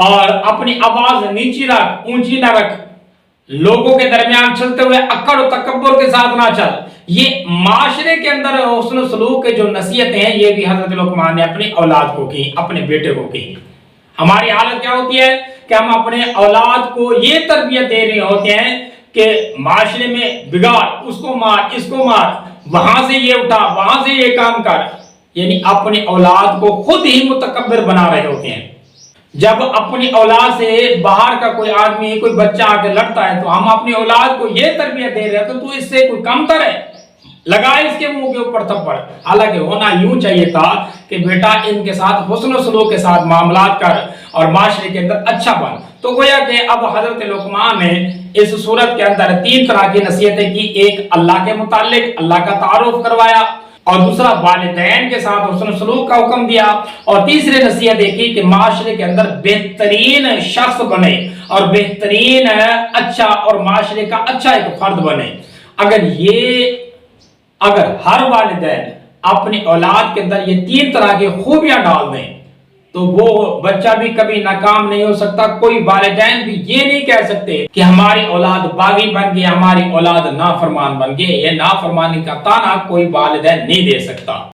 और अपनी आवाज नीची रख, ऊंची ना रख, लोगों के दरमियान चलते हुए अकड़ और तकब्बुर के साथ ना चल। ये माशरे के अंदर हुस्न सलूक के जो नसीहतें हैं, ये भी हजरत लुकमान ने अपनी औलाद को की, अपने बेटे को की। हमारी हालत क्या होती है कि हम अपने औलाद को ये तरबियत दे रहे होते हैं कि माशरे में बिगाड़, उसको मार, इसको मार, वहां से ये उठा, वहां से ये काम कर, यानी अपनी औलाद को खुद ही मुतकब्बिर बना रहे होते हैं। जब अपनी औलाद से बाहर का कोई आदमी, कोई बच्चा आके लड़ता है, तो हम अपनी औलाद को ये तरबियत दे रहे हैं तो तू इससे कोई कमतर है, लगा इसके मुंह के ऊपर थप्पड़। हालांकि होना यूं चाहिए था कि बेटा इनके साथ हुस्न सलूक के साथ मामलात कर और माशरे के अंदर अच्छा बन। तो गोया कि अब हजरत लुकमान ने इस सूरत के अंदर 3 तरह की नसीहतें की। एक अल्लाह के मुतालिक, अल्लाह का तारुफ करवाया, और दूसरा वालिदैन के साथ हुस्न सलूक का हुक्म दिया, और तीसरी नसीहत की कि माशरे के अंदर बेहतरीन शख्स बने और बेहतरीन अच्छा और माशरे का अच्छा एक फर्द बने। अगर हर वालिदैन अपनी औलाद के अंदर ये 3 तरह की खूबियां डाल दें तो वो बच्चा भी कभी नाकाम नहीं हो सकता। कोई वालिदैन भी ये नहीं कह सकते कि हमारी औलाद बागी बन गई, हमारी औलाद नाफरमान बन गई। ये नाफरमानी का ताना कोई वालिदैन नहीं दे सकता।